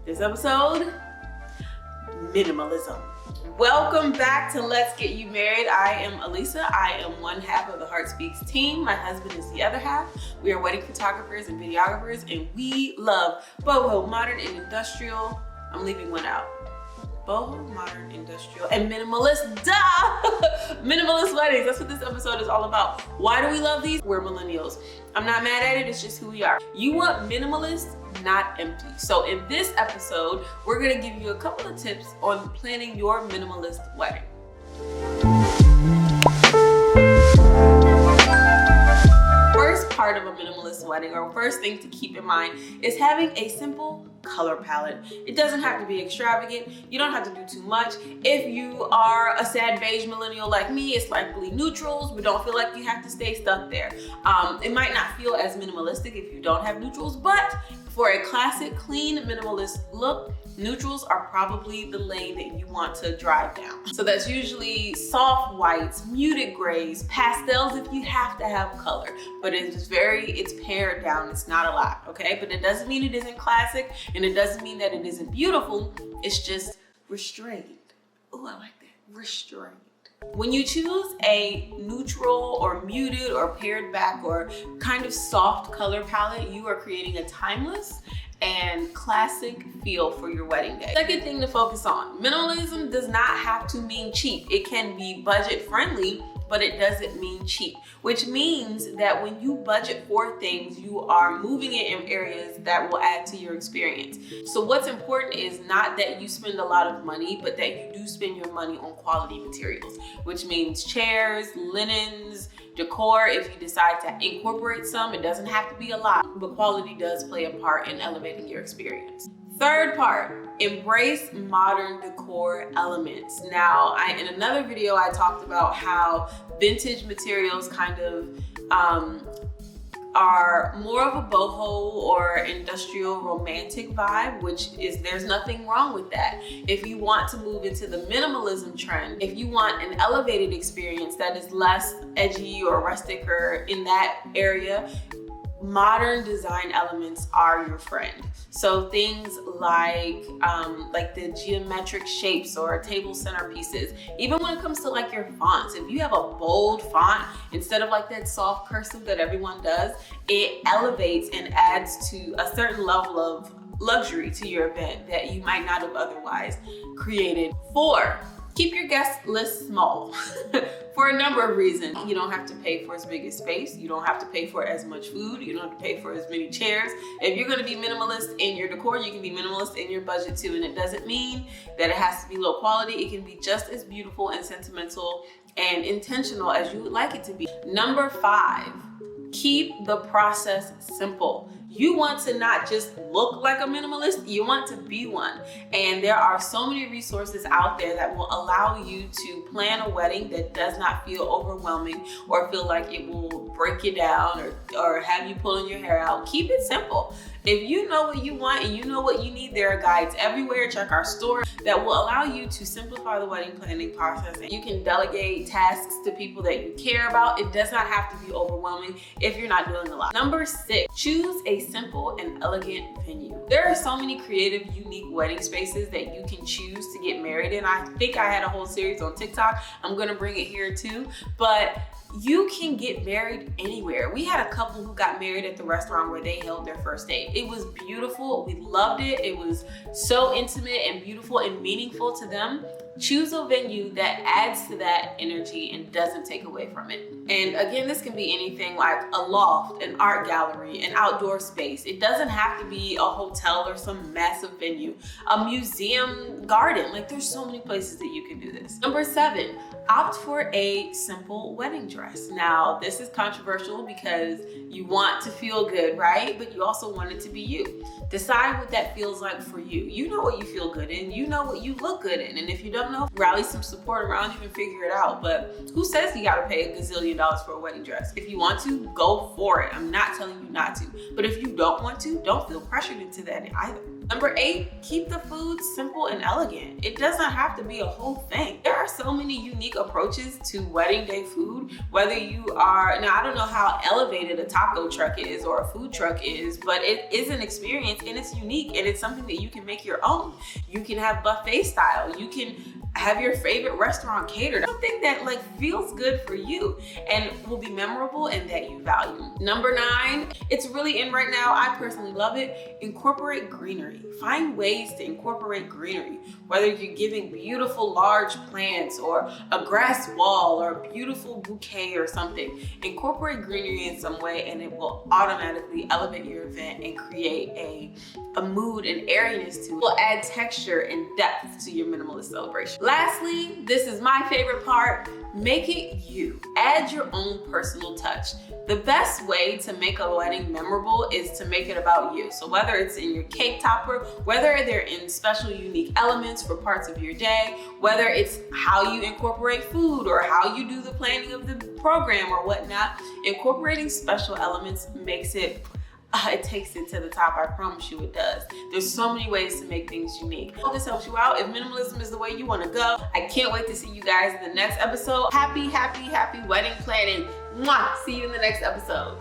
This episode, minimalism. Welcome back to Let's Get You Married. I am Elisa. I am one half of the Heart Speaks team. My husband is the other half. We are wedding photographers and videographers, and we love boho, modern and industrial. I'm leaving one out. Boho, modern, industrial, and minimalist. Duh! Minimalist weddings. That's what this episode is all about. Why do we love these? We're millennials. I'm not mad at it. It's just who we are. You want minimalist, not empty. So in this episode, we're gonna give you a couple of tips on planning your minimalist wedding. First part of a minimalist wedding, or first thing to keep in mind, is having a simple color palette. It doesn't have to be extravagant. You don't have to do too much. If you are a sad beige millennial like me, it's likely neutrals, but don't feel like you have to stay stuck there. It might not feel as minimalistic if you don't have neutrals, but for a classic, clean, minimalist look, neutrals are probably the lane that you want to drive down. So that's usually soft whites, muted grays, pastels if you have to have color, but it's pared down. It's not a lot, okay? But it doesn't mean it isn't classic, and it doesn't mean that it isn't beautiful. It's just restrained. Oh, I like that, restrained. When you choose a neutral or muted or pared back or kind of soft color palette, you are creating a timeless and classic feel for your wedding day. Second thing to focus on, minimalism does not have to mean cheap. It can be budget friendly, but it doesn't mean cheap, which means that when you budget for things, you are moving it in areas that will add to your experience. So what's important is not that you spend a lot of money, but that you do spend your money on quality materials, which means chairs, linens, decor. If you decide to incorporate some, it doesn't have to be a lot, but quality does play a part in elevating your experience. Third part, embrace modern decor elements. Now, in another video, I talked about how vintage materials kind of are more of a boho or industrial romantic vibe, there's nothing wrong with that. If you want to move into the minimalism trend, if you want an elevated experience that is less edgy or rustic or in that area, modern design elements are your friend. So things like the geometric shapes or table centerpieces, even when it comes to like your fonts, if you have a bold font instead of like that soft cursive that everyone does, it elevates and adds to a certain level of luxury to your event that you might not have otherwise created. 4, keep your guest list small. For a number of reasons. You don't have to pay for as big a space. You don't have to pay for as much food. You don't have to pay for as many chairs. If you're gonna be minimalist in your decor, you can be minimalist in your budget too. And it doesn't mean that it has to be low quality. It can be just as beautiful and sentimental and intentional as you would like it to be. Number 5, keep the process simple. You want to not just look like a minimalist, you want to be one. And there are so many resources out there that will allow you to plan a wedding that does not feel overwhelming or feel like it will break you down or have you pulling your hair out. Keep it simple. If you know what you want and you know what you need, there are guides everywhere. Check our store that will allow you to simplify the wedding planning process. And you can delegate tasks to people that you care about. It does not have to be overwhelming if you're not doing a lot. Number 6, choose a simple and elegant venue. There are so many creative, unique wedding spaces that you can choose to get married in. I think I had a whole series on TikTok. I'm gonna bring it here too, but you can get married anywhere. We had a couple who got married at the restaurant where they held their first date. It was beautiful. We loved it. It was so intimate and beautiful and meaningful to them. Choose a venue that adds to that energy and doesn't take away from it. And again, this can be anything like a loft, an art gallery, an outdoor space. It doesn't have to be a hotel or some massive venue, a museum garden. Like there's so many places that you can do this. Number 7, opt for a simple wedding dress. Now, this is controversial because you want to feel good, right? But you also want it to be you. Decide what that feels like for you. You know what you feel good in, you know what you look good in. And if you don't know, rally some support around you and figure it out. But who says you gotta pay $1 gazillion for a wedding dress? If you want to, go for it. I'm not telling you not to. But if you don't want to, don't feel pressured into that either. Number 8, keep the food simple and elegant. It doesn't have to be a whole thing. There are so many unique approaches to wedding day food, whether you are, now I don't know how elevated a taco truck is or a food truck is, but it is an experience and it's unique and it's something that you can make your own. You can have buffet style. You can have your favorite restaurant catered. Something that like feels good for you and will be memorable and that you value. Number 9, it's really in right now. I personally love it. Incorporate greenery. Find ways to incorporate greenery, whether you're giving beautiful large plants or a grass wall or a beautiful bouquet or something. Incorporate greenery in some way and it will automatically elevate your event and create a mood and airiness to it. It will add texture and depth to your minimalist celebration. Lastly, this is my favorite part, make it you. Add your own personal touch. The best way to make a wedding memorable is to make it about you. So whether it's in your cake topper, whether they're in special unique elements for parts of your day, whether it's how you incorporate food or how you do the planning of the program or whatnot, incorporating special elements makes it it takes it to the top. I promise you it does. There's so many ways to make things unique. I hope this helps you out. If minimalism is the way you want to go, I can't wait to see you guys in the next episode. Happy wedding planning. Mwah! See you in the next episode.